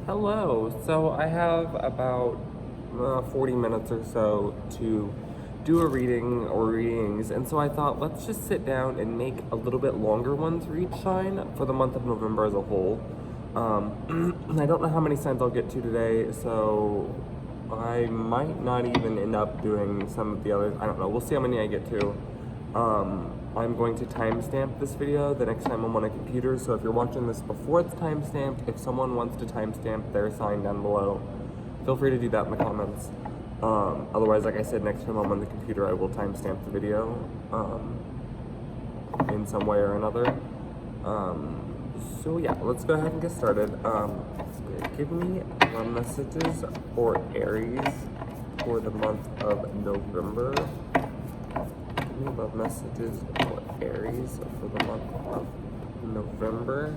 Hello. So I have about 40 minutes or so to do a reading or readings, and so I thought let's just sit down and make a little bit longer ones for each sign for the month of November as a whole. I don't know how many signs I'll get to today, so I might not even end up doing some of the others. I don't know. We'll see how many I get to. I'm going to timestamp this video the next time I'm on a computer, so if you're watching this before it's timestamped, if someone wants to timestamp their sign down below, feel free to do that in the comments. Otherwise, like I said, next time I'm on the computer, I will timestamp the video in some way or another. So yeah, let's go ahead and get started. Give me messages for Aries for the month of November. Love messages for Aries for the month of November.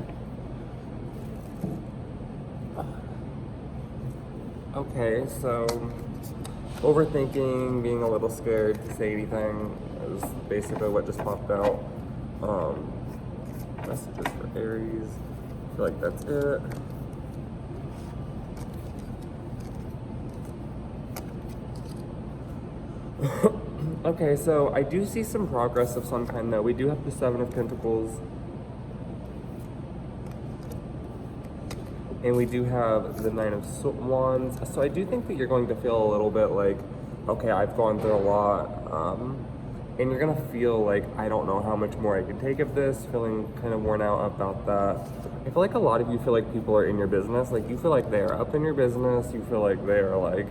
Okay, so overthinking, being a little scared to say anything is basically what just popped out. Messages for Aries. I feel like that's it. Okay, so I do see some progress of some kind though. We do have the Seven of Pentacles. And we do have the Nine of Wands. So I do think that you're going to feel a little bit like, okay, I've gone through a lot. And you're gonna feel like, I don't know how much more I can take of this, feeling kind of worn out about that. I feel like a lot of you feel like people are in your business. Like you feel like they are up in your business. You feel like they are like,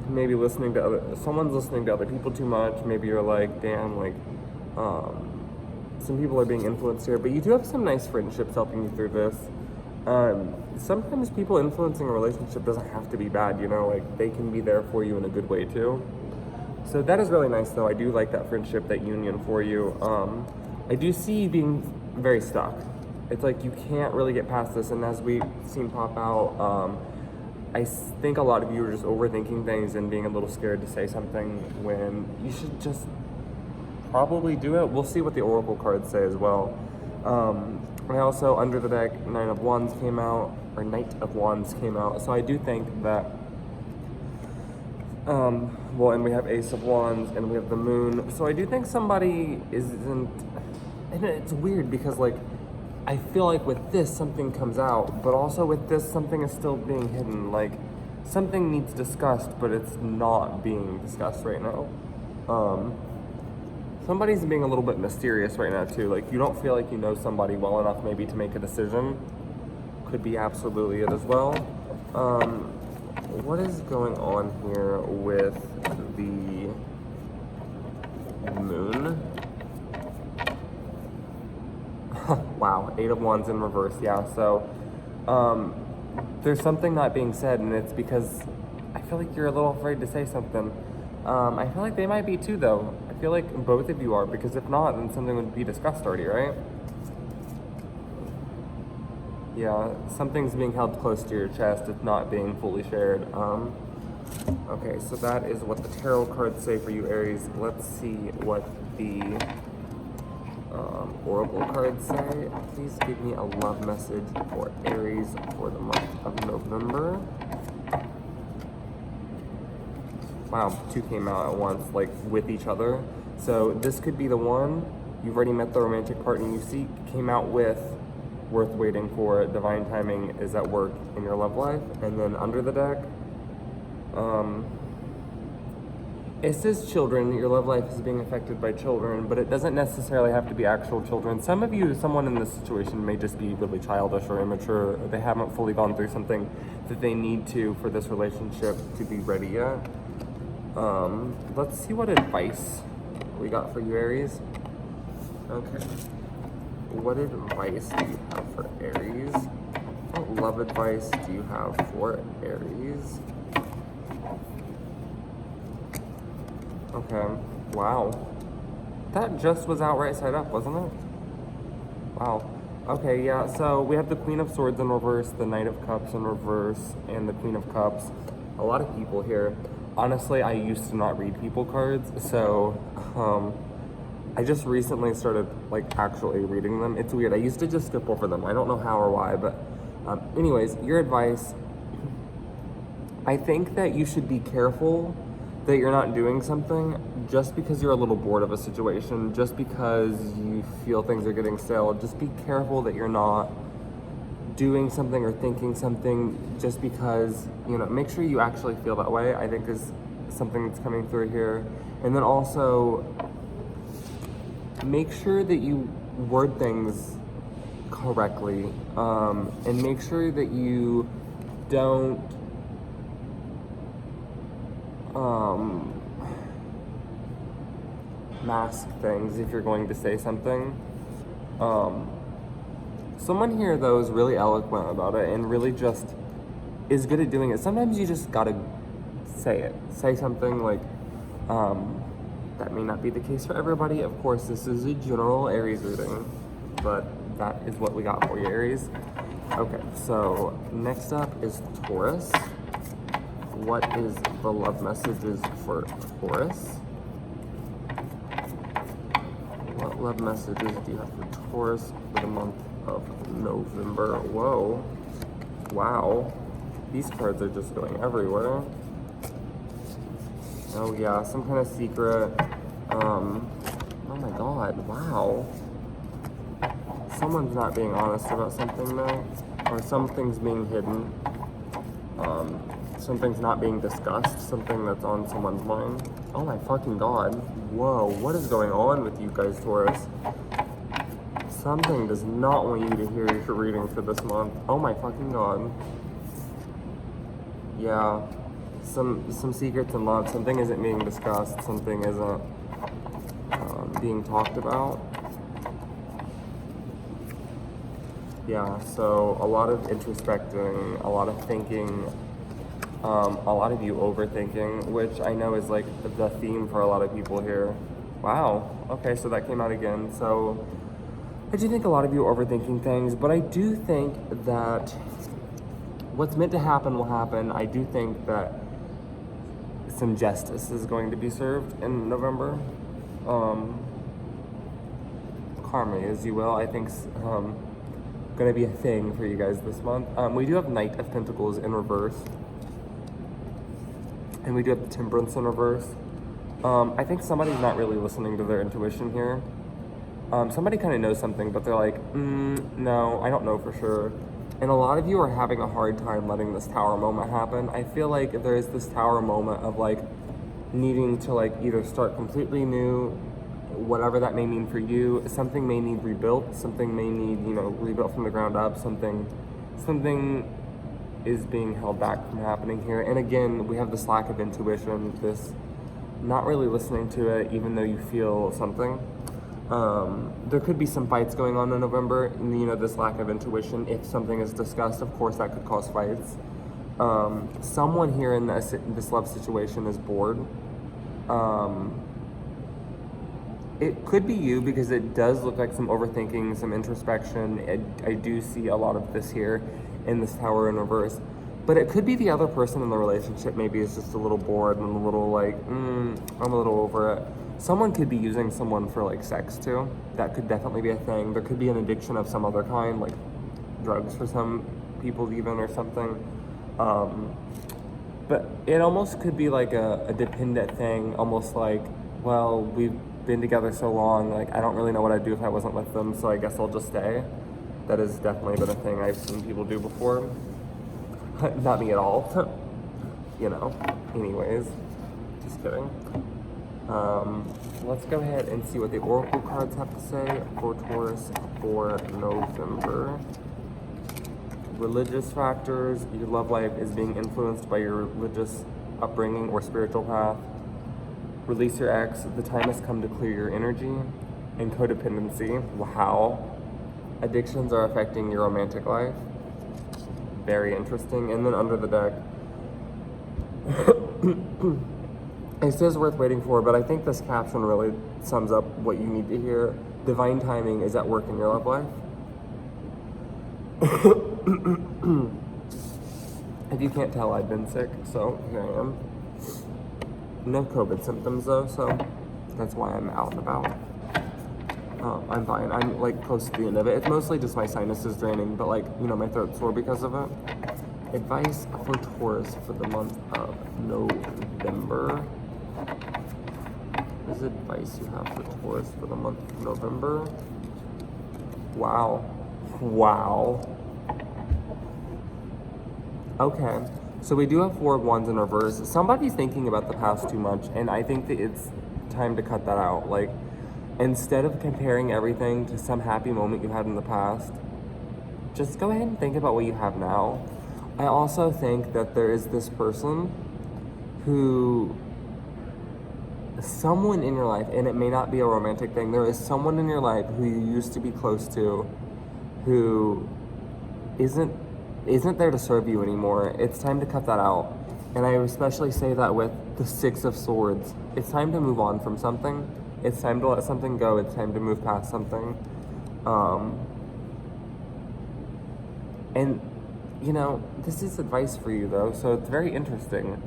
maybe someone's listening to other people too much. Maybe you're like, damn, like, some people are being influenced here, but you do have some nice friendships helping you through this. Sometimes people influencing a relationship doesn't have to be bad, you know, like they can be there for you in a good way too. So that is really nice though. I do like that friendship, that union for you. I do see you being very stuck. It's like you can't really get past this, and as we've seen pop out, I think a lot of you are just overthinking things and being a little scared to say something when you should just probably do it. We'll see what the Oracle cards say as well. I also, under the deck, Nine of Wands came out, or Knight of Wands came out. So I do think that, well, and we have Ace of Wands, and we have the Moon. So I do think somebody isn't, and it's weird because, like, I feel like with this, something comes out, but also with this, something is still being hidden. Like, something needs discussed, but it's not being discussed right now. Somebody's being a little bit mysterious right now, too. Like, you don't feel like you know somebody well enough maybe to make a decision. Could be absolutely it as well. What is going on here with the Moon? Wow, Eight of Wands in reverse, yeah. So, there's something not being said, and it's because I feel like you're a little afraid to say something. I feel like they might be too, though. I feel like both of you are, because if not, then something would be discussed already, right? Yeah, something's being held close to your chest. It's not being fully shared. Okay, so that is what the tarot cards say for you, Aries. Let's see what the Oracle cards say. Please give me a love message for Aries for the month of November. Wow, two came out at once, like with each other. So this could be the one. You've already met the romantic partner you seek, came out with worth waiting for, divine timing is at work in your love life. And then under the deck, it says children. Your love life is being affected by children, but it doesn't necessarily have to be actual children. Some of you, someone in this situation may just be really childish or immature. Or they haven't fully gone through something that they need to for this relationship to be ready yet. Let's see what advice we got for you, Aries. Okay. What advice do you have for Aries? What love advice do you have for Aries? Okay, wow. That just was out right side up, wasn't it? Wow. Okay, yeah, so we have the Queen of Swords in reverse, the Knight of Cups in reverse, and the Queen of Cups. A lot of people here. Honestly, I used to not read people cards, so I just recently started like actually reading them. It's weird. I used to just skip over them. I don't know how or why, but Anyways, your advice, I think that you should be careful that you're not doing something just because you're a little bored of a situation, just because you feel things are getting stale. Just be careful that you're not doing something or thinking something just because, you know, make sure you actually feel that way, I think is something that's coming through here. And then also make sure that you word things correctly, and make sure that you don't mask things if you're going to say something. Someone here though is really eloquent about it and really just is good at doing it. Sometimes you just gotta say it. Say something like, that may not be the case for everybody. Of course, this is a general Aries reading, but that is what we got for you, Aries. Okay, so next up is Taurus. What is the love messages for Taurus? What love messages do you have for Taurus for the month of November? Whoa. Wow. These cards are just going everywhere. Oh yeah, some kind of secret. Oh my god, wow. Someone's not being honest about something though. Or something's being hidden. Something's not being discussed. Something that's on someone's mind. Oh my fucking god. Whoa, what is going on with you guys, Taurus? Something does not want you to hear your reading for this month. Oh my fucking god. Yeah. Some secrets in love. Something isn't being discussed. Something isn't being talked about. Yeah, so a lot of introspecting, a lot of thinking, a lot of you overthinking, which I know is like the theme for a lot of people here. Wow. Okay, so that came out again. So I do think a lot of you are overthinking things, but I do think that what's meant to happen will happen. I do think that some justice is going to be served in November. Karma, as you will, I think, going to be a thing for you guys this month. We do have Knight of Pentacles in reverse. And we do have the Temperance in reverse. I think somebody's not really listening to their intuition here. Somebody kind of knows something, but they're like, no, I don't know for sure. And a lot of you are having a hard time letting this Tower moment happen. I feel like there is this Tower moment of like needing to like either start completely new, whatever that may mean for you. Something may need rebuilt. Something may need, you know, rebuilt from the ground up. Something is being held back from happening here. And again, we have this lack of intuition, this not really listening to it, even though you feel something. There could be some fights going on in November, and, you know, this lack of intuition. If something is discussed, of course, that could cause fights. Someone here in this love situation is bored. It could be you because it does look like some overthinking, some introspection. I do see a lot of this here in this Tower in reverse. But it could be the other person in the relationship maybe is just a little bored and a little like, I'm a little over it. Someone could be using someone for like sex too. That could definitely be a thing. There could be an addiction of some other kind, like drugs for some people even or something. But it almost could be like a dependent thing, almost like, well, we've been together so long, like I don't really know what I'd do if I wasn't with them, so I guess I'll just stay. That has definitely been a thing I've seen people do before. Not me at all. You know, anyways, just kidding. Let's go ahead and see what the Oracle cards have to say for Taurus for November. Religious factors. Your love life is being influenced by your religious upbringing or spiritual path. Release your ex. The time has come to clear your energy. And codependency. Wow. Addictions are affecting your romantic life. Very interesting. And then under the deck, it says worth waiting for, but I think this caption really sums up what you need to hear. Divine timing is at work in your love life. If you can't tell, I've been sick, so here I am. No COVID symptoms though, so that's why I'm out and about. I'm fine. I'm like close to the end of it. It's mostly just my sinuses draining, but like, you know, my throat's sore because of it. Advice for Taurus for the month of November. What is advice you have for Taurus for the month of November? Wow. Wow. Okay. So we do have 4 of Wands in reverse. Somebody's thinking about the past too much, and I think that it's time to cut that out. Like, instead of comparing everything to some happy moment you had in the past, just go ahead and think about what you have now. I also think that there is this person who, someone in your life, and it may not be a romantic thing, there is someone in your life who you used to be close to who isn't there to serve you anymore. It's time to cut that out. And I especially say that with the 6 of Swords. It's time to move on from something. It's time to let something go. It's time to move past something. And, you know, this is advice for you, though, so it's very interesting.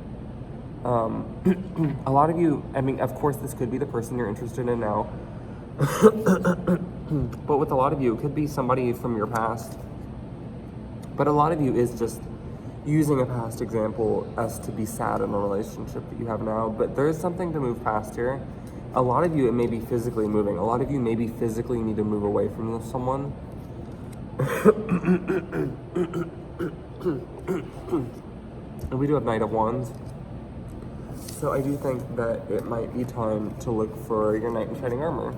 A lot of you, I mean, of course, this could be the person you're interested in now. But with a lot of you, it could be somebody from your past. But a lot of you is just using a past example as to be sad in a relationship that you have now. But there is something to move past here. A lot of you, it may be physically moving. A lot of you maybe physically need to move away from someone. And we do have Knight of Wands. So I do think that it might be time to look for your knight in shining armor.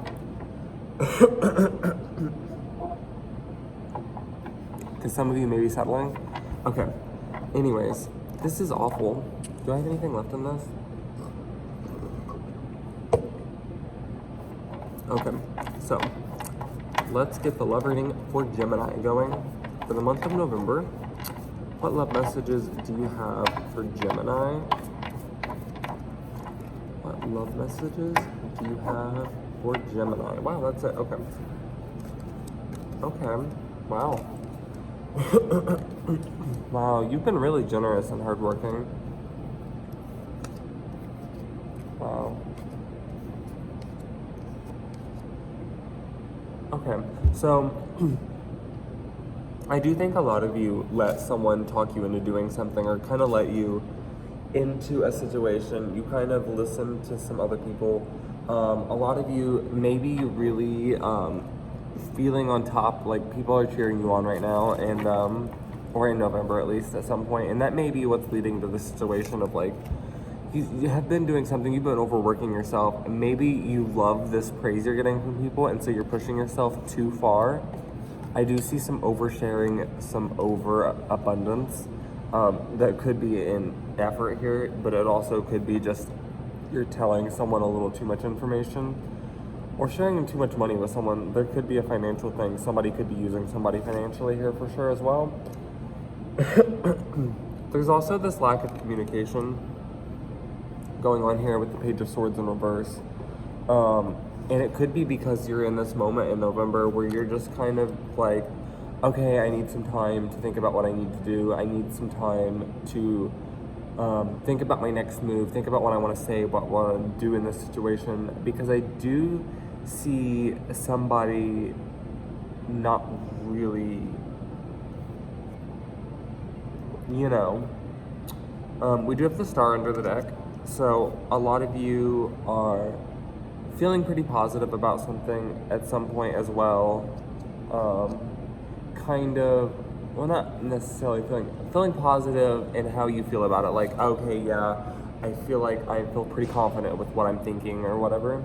Because some of you may be settling. Okay. Anyways, this is awful. Do I have anything left in this? Okay. So, let's get the love reading for Gemini going. For the month of November, what love messages do you have for Gemini? What love messages do you have for Gemini? Wow, that's it. Okay. Okay. Wow. Wow, you've been really generous and hardworking. Wow. Okay, so I do think a lot of you let someone talk you into doing something or kind of let you into a situation. You kind of listen to some other people. A lot of you maybe really feeling on top, like people are cheering you on right now, and or in November at least at some point, and that may be what's leading to the situation of like you have been doing something, you've been overworking yourself, and maybe you love this praise you're getting from people, and so you're pushing yourself too far. I do see some oversharing, some overabundance. That could be an effort here, but it also could be just you're telling someone a little too much information or sharing too much money with someone. There could be a financial thing. Somebody could be using somebody financially here for sure as well. There's also this lack of communication going on here with the Page of Swords in reverse. And it could be because you're in this moment in November where you're just kind of like, okay, I need some time to think about what I need to do. I need some time to think about my next move, think about what I want to say, what I want to do in this situation. Because I do see somebody not really, you know. We do have the Star under the deck. So a lot of you are feeling pretty positive about something at some point as well. Kind of, well, not necessarily feeling positive in how you feel about it. Like, okay, yeah, I feel pretty confident with what I'm thinking or whatever.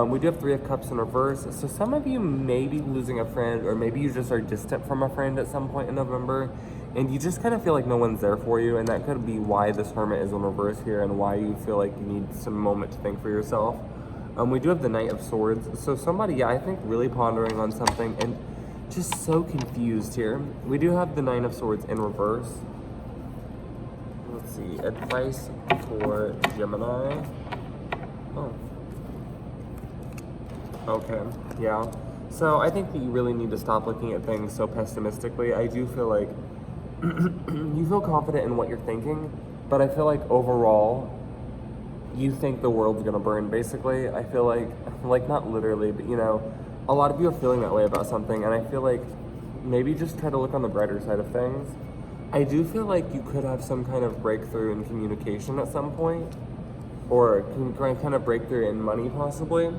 We do have 3 of Cups in reverse. So some of you may be losing a friend, or maybe you just are distant from a friend at some point in November, and you just kind of feel like no one's there for you, and that could be why this Hermit is in reverse here and why you feel like you need some moment to think for yourself. We do have the Knight of Swords. So somebody, yeah, I think really pondering on something and just so confused here. We do have the Nine of Swords in reverse. Let's see, advice for Gemini. Oh. Okay, yeah. So I think that you really need to stop looking at things so pessimistically. I do feel like you feel confident in what you're thinking, but I feel like overall, you think the world's gonna burn, basically. I feel like not literally, but you know, a lot of you are feeling that way about something, and I feel like maybe just try to look on the brighter side of things. I do feel like you could have some kind of breakthrough in communication at some point, or kind of breakthrough in money possibly.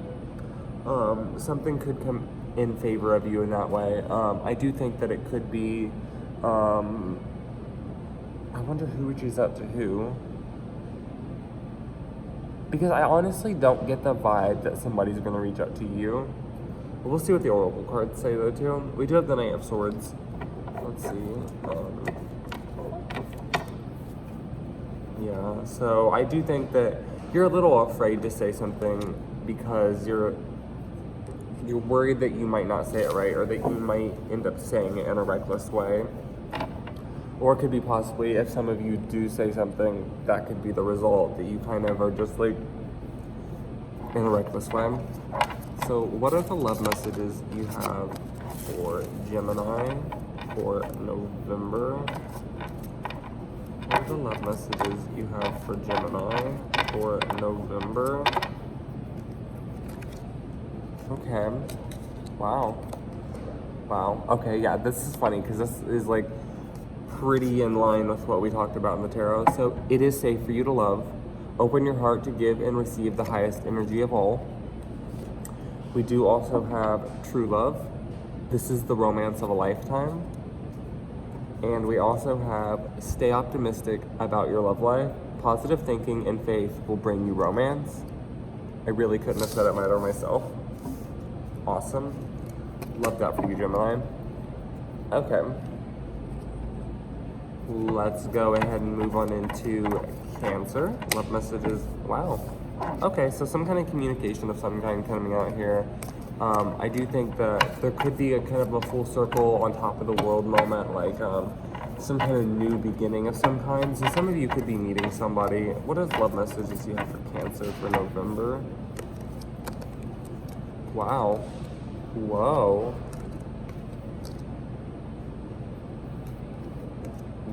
Something could come in favor of you in that way. I do think that it could be, I wonder who reaches out to who. Because I honestly don't get the vibe that somebody's going to reach out to you. We'll see what the Oracle cards say though too. We do have the Knight of Swords. Let's see. Yeah, so I do think that you're a little afraid to say something because you're worried that you might not say it right, or that you might end up saying it in a reckless way. Or it could be possibly, if some of you do say something, that could be the result, that you kind of are just like in a reckless way. So what are the love messages you have for Gemini for November? What are the love messages you have for Gemini for November? Okay. Wow. Okay, yeah, this is funny because this is like pretty in line with what we talked about in the tarot. So it is safe for you to love. Open your heart to give and receive the highest energy of all. We do also have true love. This is the romance of a lifetime. And we also have stay optimistic about your love life. Positive thinking and faith will bring you romance. I really couldn't have said it better myself. Awesome. Love that for you, Gemini. Okay. Let's go ahead and move on into Cancer. Love messages. Wow. Okay, so some kind of communication of some kind coming out here. I do think that there could be a kind of a full circle on top of the world moment, like some kind of new beginning of some kind. So some of you could be meeting somebody. What is love messages you have for Cancer for November? Wow. Whoa.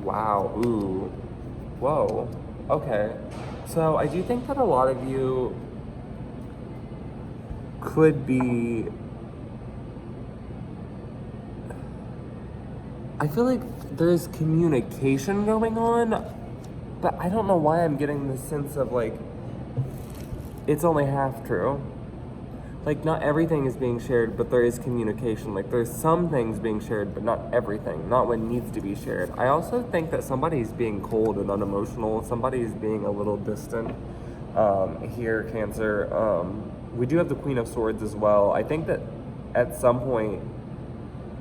Wow. Ooh. Whoa. Okay. So I do think that a lot of you could be, I feel like there's communication going on, but I don't know why I'm getting the sense of like it's only half true. Like not everything is being shared, but there is communication. Like there's some things being shared, but not everything, not what needs to be shared. I also think that somebody's being cold and unemotional. Somebody's being a little distant here, Cancer. We do have the Queen of Swords as well. I think that at some point,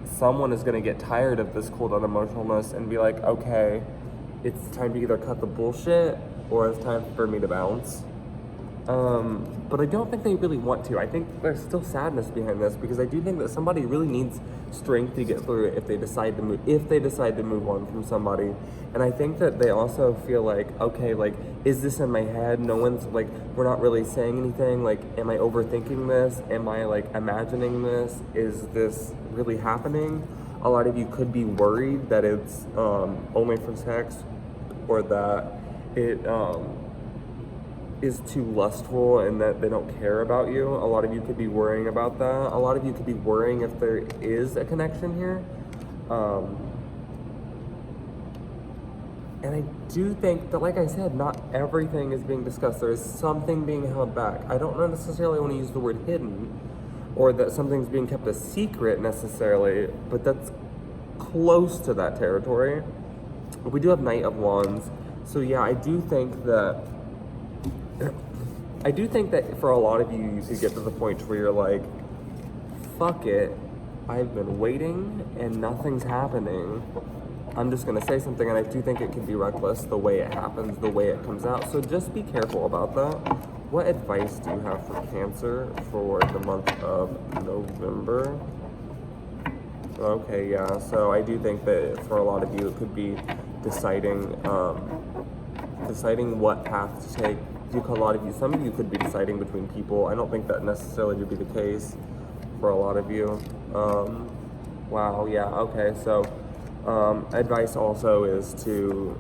someone is going to get tired of this cold unemotionalness and be like, okay, it's time to either cut the bullshit or it's time for me to bounce. But I don't think they really want to. I think there's still sadness behind this because I do think that somebody really needs strength to get through it if they decide to move on from somebody. And I think that they also feel like, okay, like, is this in my head? No one's like, we're not really saying anything. Like, am I overthinking this? Am I like imagining this? Is this really happening? A lot of you could be worried that it's only for sex, or that it is too lustful and that they don't care about you. A lot of you could be worrying about that. A lot of you could be worrying if there is a connection here. And I do think that, like I said, not everything is being discussed. There is something being held back. I don't necessarily want to use the word hidden, or that something's being kept a secret necessarily, but that's close to that territory. We do have Knight of Wands. So yeah, I do think that for a lot of you, you could get to the point where you're like, fuck it, I've been waiting and nothing's happening. I'm just gonna say something, and I do think it can be reckless the way it happens, the way it comes out. So just be careful about that. What advice do you have for Cancer for the month of November? Okay, yeah, so I do think that for a lot of you, it could be deciding what path to take. Some of you could be deciding between people. I don't think that necessarily would be the case for a lot of you. Wow, yeah, okay, so advice also is to,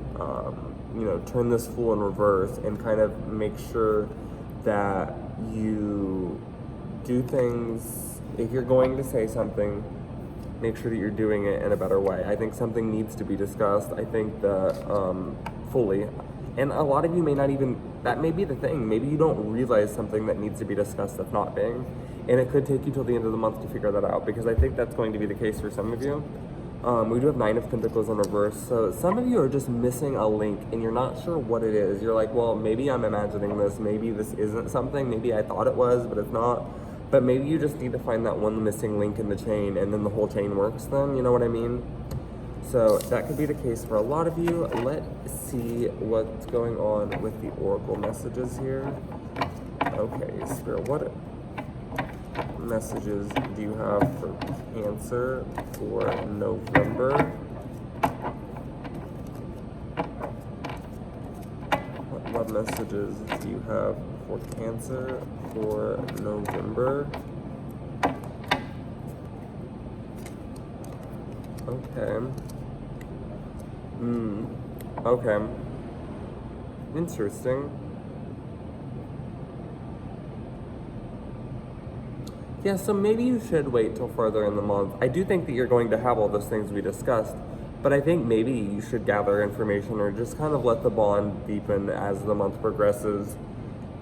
turn this Fool in reverse and kind of make sure that you do things if you're going to say something, make sure that you're doing it in a better way. I think something needs to be discussed. I think that fully. And a lot of you may not even, that may be the thing. Maybe you don't realize something that needs to be discussed that's not being. And it could take you till the end of the month to figure that out, because I think that's going to be the case for some of you. We do have 9 of Pentacles in reverse. So some of you are just missing a link and you're not sure what it is. You're like, well, maybe I'm imagining this. Maybe this isn't something. Maybe I thought it was, but it's not. But maybe you just need to find that one missing link in the chain, and then the whole chain works then, you know what I mean? So that could be the case for a lot of you. Let's see what's going on with the oracle messages here. Okay, Spirit, what messages do you have for Cancer for November? What love messages do you have for Cancer for November? Okay. Okay. Interesting. Yeah, so maybe you should wait till further in the month. I do think that you're going to have all those things we discussed, but I think maybe you should gather information or just kind of let the bond deepen as the month progresses.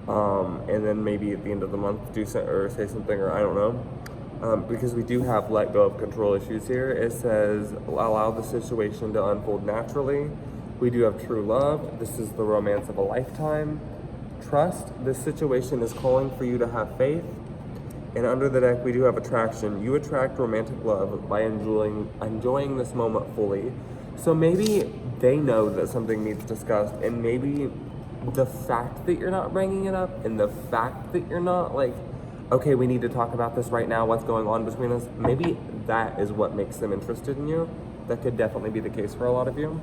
And then maybe at the end of the month do or say something, or I don't know. Because we do have let go of control issues here. It says, allow the situation to unfold naturally. We do have true love. This is the romance of a lifetime. Trust. This situation is calling for you to have faith. And under the deck, we do have attraction. You attract romantic love by enjoying this moment fully. So maybe they know that something needs discussed, and maybe the fact that you're not bringing it up, and the fact that you're not like, okay, we need to talk about this right now, what's going on between us, maybe that is what makes them interested in you. That could definitely be the case for a lot of you.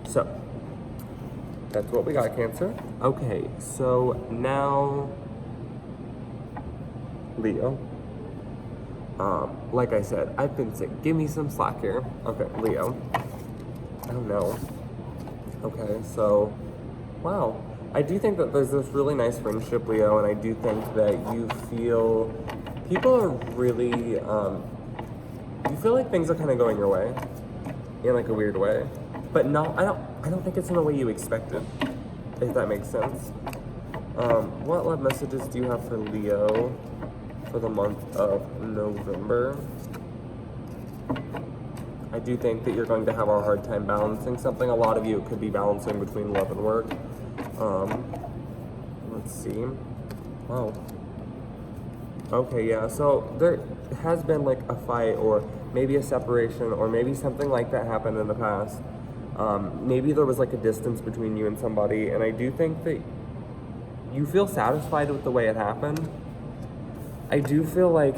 So, that's what we got, Cancer. Okay, so now, Leo. Like I said, I've been sick. Give me some slack here. Okay, Leo. I don't know. Okay, so, wow. I do think that there's this really nice friendship, Leo, and I do think that you feel, people are really, you feel like things are kind of going your way, in like a weird way, but not, I don't think it's in the way you expected, if that makes sense. What love messages do you have for Leo for the month of November? I do think that you're going to have a hard time balancing something. A lot of you could be balancing between love and work. Let's see. Wow. Okay, yeah, so there has been like a fight or maybe a separation or maybe something like that happened in the past. Maybe there was like a distance between you and somebody, and I do think that you feel satisfied with the way it happened. I do feel like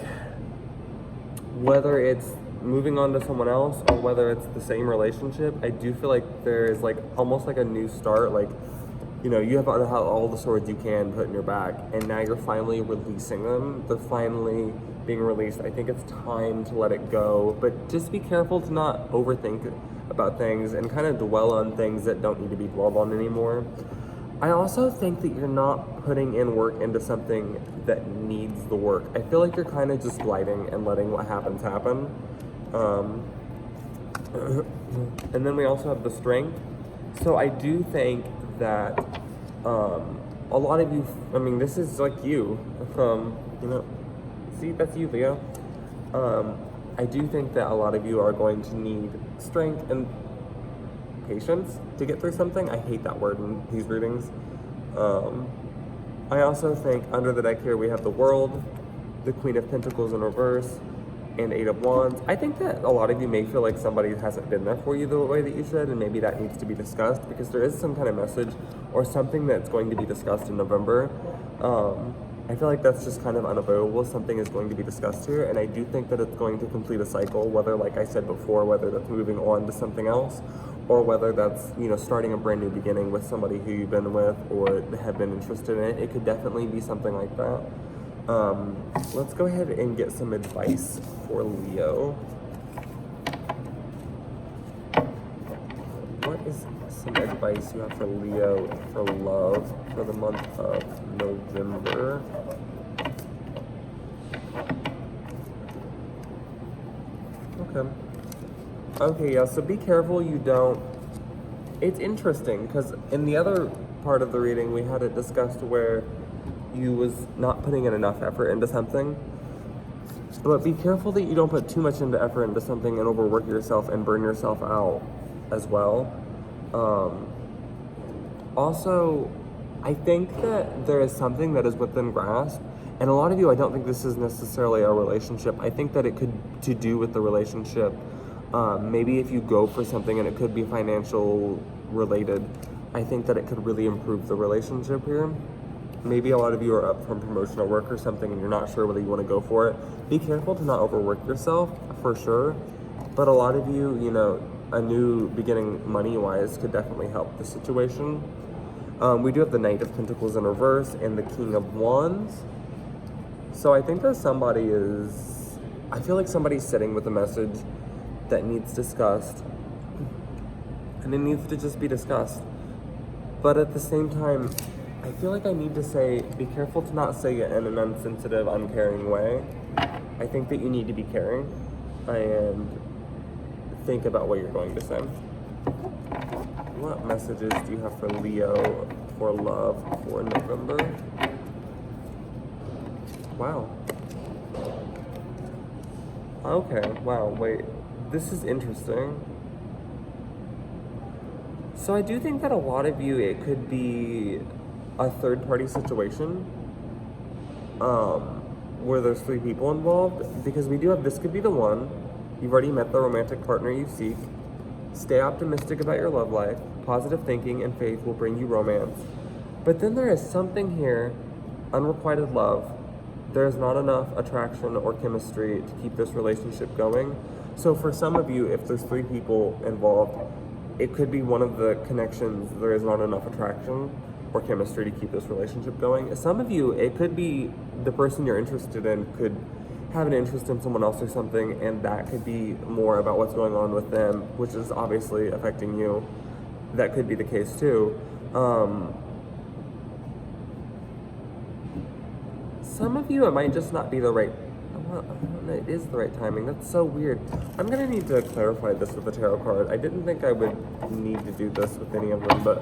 whether it's moving on to someone else or whether it's the same relationship, I do feel like there is like almost like a new start. Like, you know, you have all the swords you can put in your back, and now you're finally releasing them. They're finally being released. I think it's time to let it go, but just be careful to not overthink about things and kind of dwell on things that don't need to be dwelled on anymore. I also think that you're not putting in work into something that needs the work. I feel like you're kind of just gliding and letting what happens happen. And then we also have the strength. So I do think that a lot of you, I mean, this is like you, you know, see, that's you, Leo. I do think that a lot of you are going to need strength and patience to get through something. I hate that word in these readings. I also think under the deck here we have the World, the Queen of Pentacles in reverse, and 8 of Wands. I think that a lot of you may feel like somebody hasn't been there for you the way that you should, and maybe that needs to be discussed because there is some kind of message or something that's going to be discussed in November. I feel like that's just kind of unavoidable. Something is going to be discussed here, and I do think that it's going to complete a cycle, whether, like I said before, whether that's moving on to something else or whether that's, you know, starting a brand new beginning with somebody who you've been with or have been interested in it. It could definitely be something like that. Let's go ahead and get some advice for Leo. What is some advice you have for Leo for love for the month of November? Okay. Okay, yeah, so be careful you don't... It's interesting, because in the other part of the reading, we had it discussed where you was not putting in enough effort into something. But be careful that you don't put too much into effort into something and overwork yourself and burn yourself out as well. Also, I think that there is something that is within grasp, and a lot of you, I don't think this is necessarily a relationship. I think that it could to do with the relationship. Maybe if you go for something and it could be financial related, I think that it could really improve the relationship here. Maybe a lot of you are up from promotional work or something and you're not sure whether you want to go for it. Be careful to not overwork yourself, for sure. But a lot of you, you know, a new beginning money-wise could definitely help the situation. We do have the Knight of Pentacles in reverse and the King of Wands. So I think that somebody is... I feel like somebody's sitting with a message that needs discussed. And it needs to just be discussed. But at the same time, I feel like I need to say, be careful to not say it in an insensitive, uncaring way. I think that you need to be caring and think about what you're going to say. What messages do you have for Leo for love for November? Wow. Okay, wow, wait. This is interesting. So I do think that a lot of you, it could be a third-party situation where there's 3 people involved, because we do have, this could be the one. You've already met the romantic partner you seek. Stay optimistic about your love life. Positive thinking and faith will bring you romance. But then there is something here, unrequited love. There is not enough attraction or chemistry to keep this relationship going. So for some of you, if there's 3 people involved, it could be one of the connections, there is not enough attraction or chemistry to keep this relationship going. Some of you, it could be the person you're interested in could have an interest in someone else or something, and that could be more about what's going on with them, which is obviously affecting you. That could be the case too. Some of you, it might just not be the right, well, it is the right timing. That's so weird. I'm gonna need to clarify this with the tarot card. I didn't think I would need to do this with any of them, but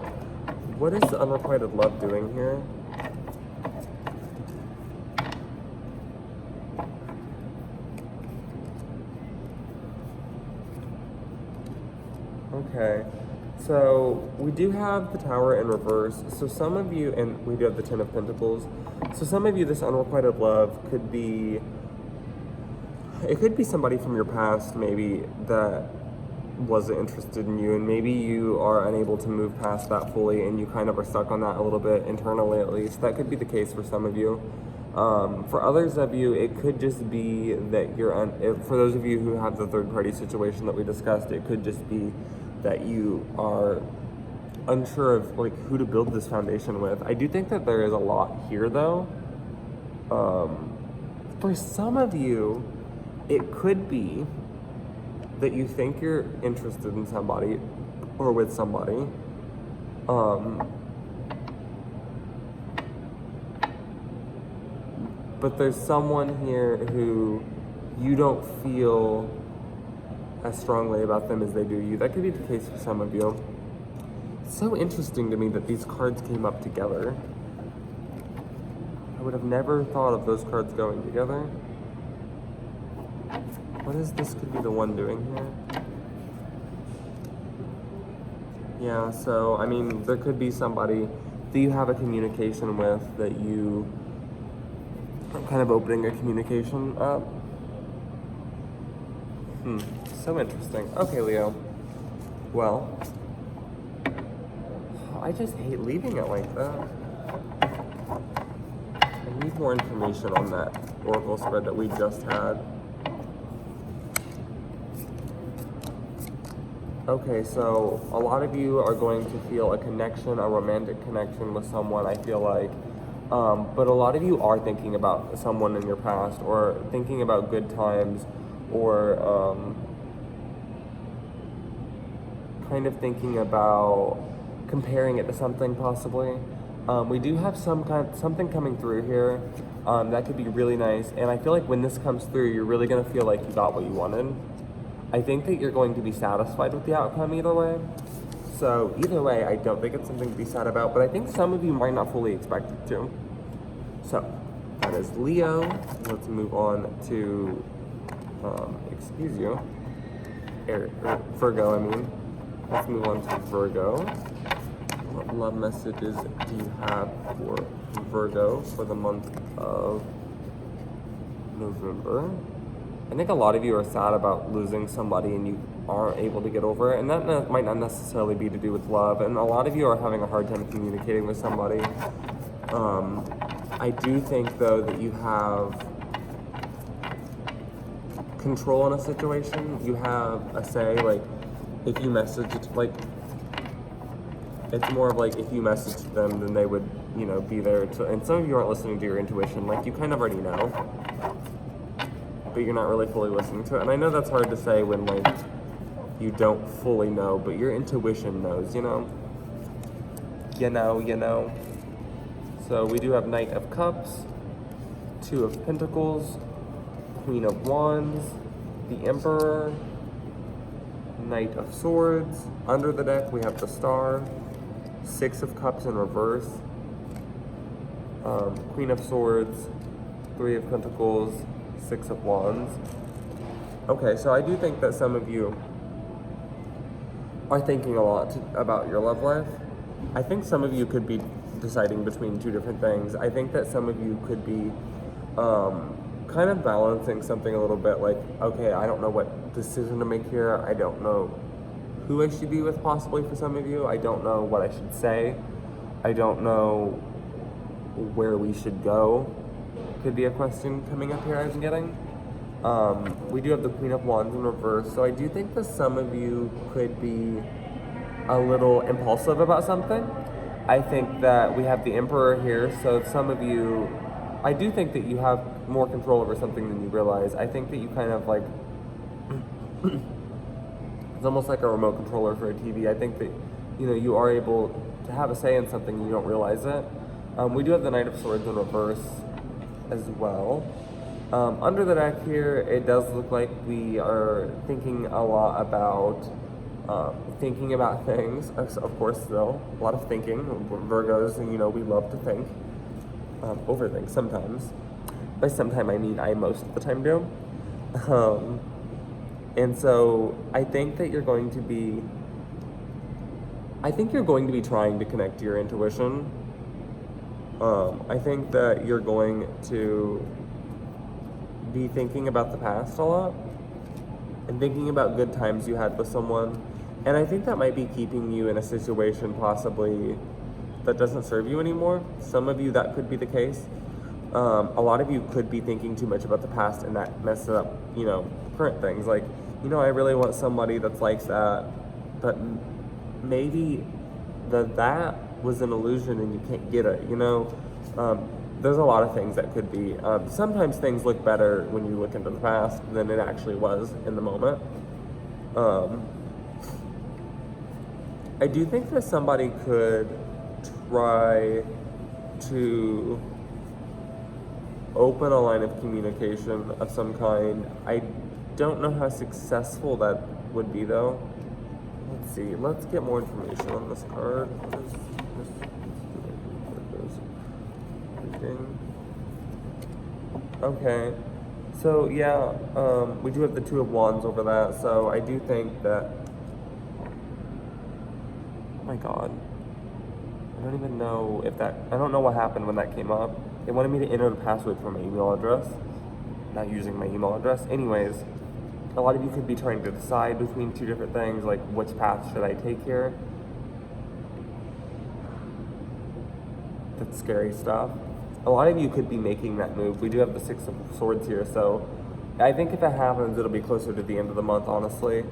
what is unrequited love doing here? Okay, so we do have the Tower in reverse. So some of you, and we do have the Ten of Pentacles. So some of you, this unrequited love could be, it could be somebody from your past maybe that wasn't interested in you, and maybe you are unable to move past that fully and you kind of are stuck on that a little bit internally, at least. That could be the case for some of you. For others of you, it could just be that you're, for those of you who have the third party situation that we discussed, it could just be that you are unsure of like who to build this foundation with. I do think that there is a lot here though. For some of you, it could be that you think you're interested in somebody or with somebody. But there's someone here who you don't feel as strongly about them as they do you. That could be the case for some of you. It's so interesting to me that these cards came up together. I would have never thought of those cards going together. What is this could be the one doing here? Yeah, so, I mean, there could be somebody that you have a communication with that you are kind of opening a communication up. So interesting. Okay, Leo. Well, I just hate leaving it like that. I need more information on that oracle spread that we just had. Okay, so a lot of you are going to feel a connection, a romantic connection with someone, I feel like. But a lot of you are thinking about someone in your past, or thinking about good times, or kind of thinking about comparing it to something possibly. We do have something coming through here that could be really nice, and I feel like when this comes through, you're really gonna feel like you got what you wanted. I think that you're going to be satisfied with the outcome either way. So either way, I don't think it's something to be sad about, but I think some of you might not fully expect it to. So that is Leo. Let's move on to, Virgo, I mean. Let's move on to Virgo. What love messages do you have for Virgo for the month of November? I think a lot of you are sad about losing somebody and you aren't able to get over it, and that might not necessarily be to do with love, and a lot of you are having a hard time communicating with somebody. I do think, though, that you have control in a situation. You have a say, like, if you message, it's more of like if you message them, then they would, be there to, and some of you aren't listening to your intuition, like you kind of already know, but you're not really fully listening to it. And I know that's hard to say when like you don't fully know, but your intuition knows, you know. So we do have Knight of Cups, Two of Pentacles, Queen of Wands, the Emperor, Knight of Swords. Under the deck we have the Star, Six of Cups in reverse, Queen of Swords, Three of Pentacles, Six of Wands. Okay, so I do think that some of you are thinking a lot about your love life. I think some of you could be deciding between two different things. I think that some of you could be kind of balancing something a little bit, like, okay, I don't know what decision to make here. I don't know who I should be with, possibly for some of you. I don't know what I should say. I don't know where we should go. Could be a question coming up here I'm getting. We do have the Queen of Wands in reverse, so I do think that some of you could be a little impulsive about something. I think that we have the Emperor here, so some of you, I do think that you have more control over something than you realize. I think that you kind of like, it's almost like a remote controller for a TV. I think that, you are able to have a say in something and you don't realize it. We do have the Knight of Swords in reverse as well. Under the deck here, it does look like we are thinking a lot about thinking about things. Of course, still a lot of thinking. Virgos, we love to think, overthink sometimes. By sometime I mean I most of the time do. And so I think that you're going to be trying to connect to your intuition. I think that you're going to be thinking about the past a lot and thinking about good times you had with someone. And I think that might be keeping you in a situation possibly that doesn't serve you anymore. Some of you, that could be the case. A lot of you could be thinking too much about the past and that messes up, current things. Like, I really want somebody that's like that, but maybe that was an illusion and you can't get it, There's a lot of things that could be. Sometimes things look better when you look into the past than it actually was in the moment. I do think that somebody could try to open a line of communication of some kind. I don't know how successful that would be, though. Let's see. Let's get more information on this card. Okay, so yeah, we do have the Two of Wands over that, so I do think that, oh my god, I don't even know if that, I don't know what happened when that came up. They wanted me to enter the password for my email address, not using my email address. Anyways, a lot of you could be trying to decide between two different things, like which path should I take here. That's scary stuff. A lot of you could be making that move. We do have the Six of Swords here, so I think if that happens, it'll be closer to the end of the month, honestly.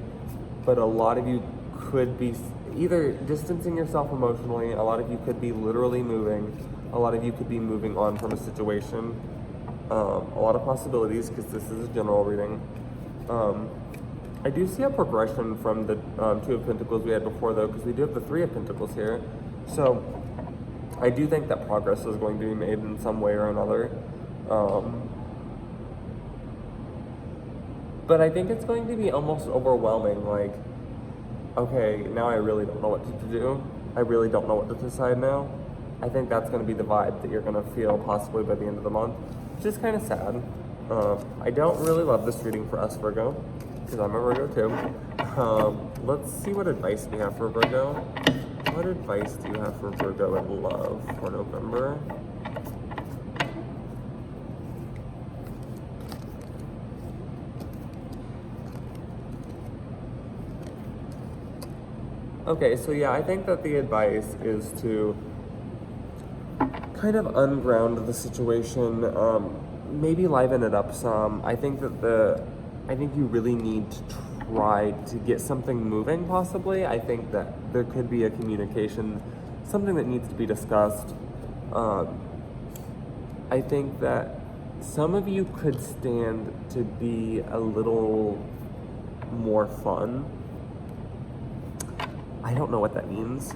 But a lot of you could be either distancing yourself emotionally, a lot of you could be literally moving, a lot of you could be moving on from a situation. A lot of possibilities, because this is a general reading. I do see a progression from the Two of Pentacles we had before, though, because we do have the Three of Pentacles here. So I do think that progress is going to be made in some way or another. But I think it's going to be almost overwhelming, like, okay, now I really don't know what to do. I really don't know what to decide now. I think that's going to be the vibe that you're going to feel possibly by the end of the month, which is kind of sad. I don't really love this reading for us, Virgo, because I'm a Virgo too. Let's see what advice we have for Virgo. What advice do you have for Virgo in love for November? Okay, so yeah, I think that the advice is to kind of unground the situation, maybe liven it up some. I think you really need to try to get something moving, possibly. I think that there could be a communication, something that needs to be discussed. I think that some of you could stand to be a little more fun. I don't know what that means.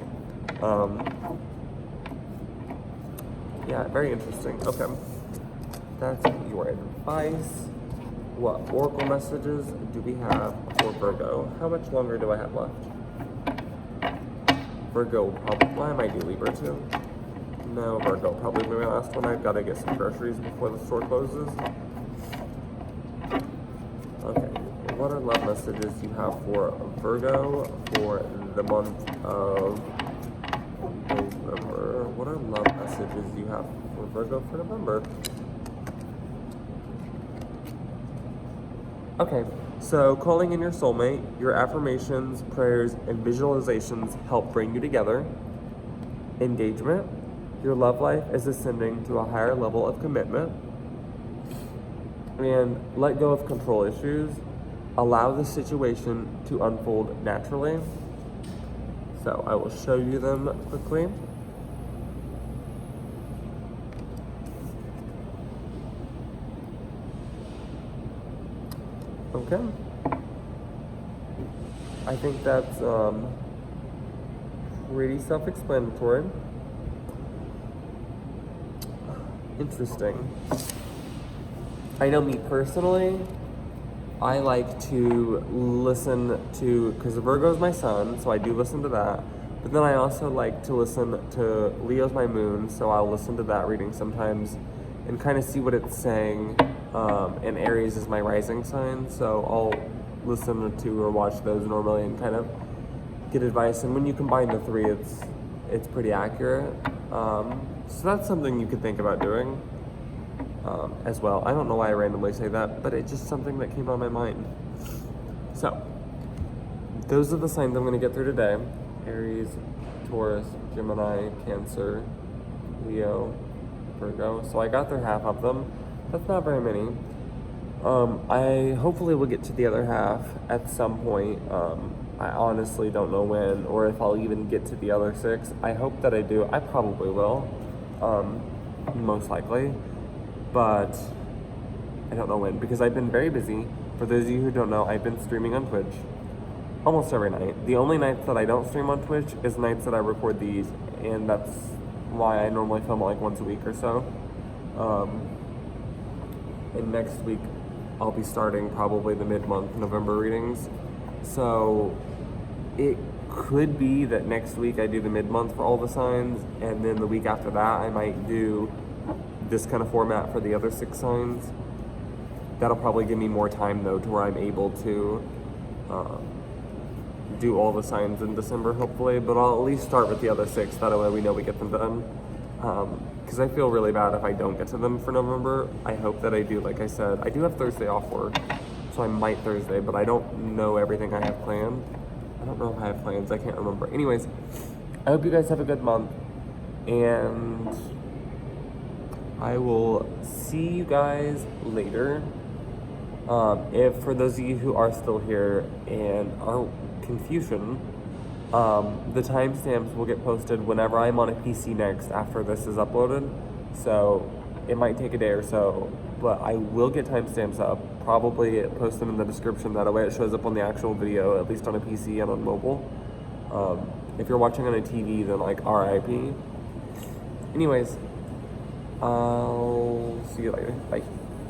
Yeah, very interesting. Okay. That's your advice. What oracle messages do we have for Virgo? How much longer do I have left? Virgo, probably. I might do Libra too. No, Virgo, probably my last one. I've got to get some groceries before the store closes. Okay. What are love messages you have for Virgo for the month of November? What are love messages you have for Virgo for November? Okay, so calling in your soulmate, your affirmations, prayers, and visualizations help bring you together. Engagement, your love life is ascending to a higher level of commitment. And let go of control issues. Allow the situation to unfold naturally. So I will show you them quickly. Okay. I think that's pretty self-explanatory. Interesting. I know me personally, I like to listen to, because Virgo is my sun, so I do listen to that. But then I also like to listen to Leo's my moon, so I'll listen to that reading sometimes and kind of see what it's saying. And Aries is my rising sign, so I'll listen to or watch those normally and kind of get advice. And when you combine the three, it's pretty accurate. So that's something you could think about doing. As well. I don't know why I randomly say that, but it's just something that came on my mind. So, those are the signs I'm going to get through today. Aries, Taurus, Gemini, Cancer, Leo, Virgo. So I got through half of them. That's not very many. I hopefully will get to the other half at some point. I honestly don't know when or if I'll even get to the other 6. I hope that I do. I probably will. Most likely. But I don't know when, because I've been very busy. For those of you who don't know, I've been streaming on Twitch almost every night. The only nights that I don't stream on Twitch is nights that I record these, and that's why I normally film like once a week or so. And next week, I'll be starting probably the mid-month November readings. So it could be that next week I do the mid-month for all the signs, and then the week after that I might do this kind of format for the other 6 signs. That'll probably give me more time though, to where I'm able to do all the signs in December hopefully, but I'll at least start with the other 6, that way we know we get them done. Because I feel really bad if I don't get to them for November. I hope that I do. Like I said, I do have Thursday off work, so I might Thursday, but I don't know everything I have planned. I don't know if I have plans, I can't remember. Anyways, I hope you guys have a good month, and I will see you guys later. If for those of you who are still here and are confusion, the timestamps will get posted whenever I'm on a PC next after this is uploaded. So it might take a day or so, but I will get timestamps up, probably post them in the description, that way it shows up on the actual video, at least on a PC and on mobile. If you're watching on a TV, then like RIP. Anyways, I'll see you later. Bye.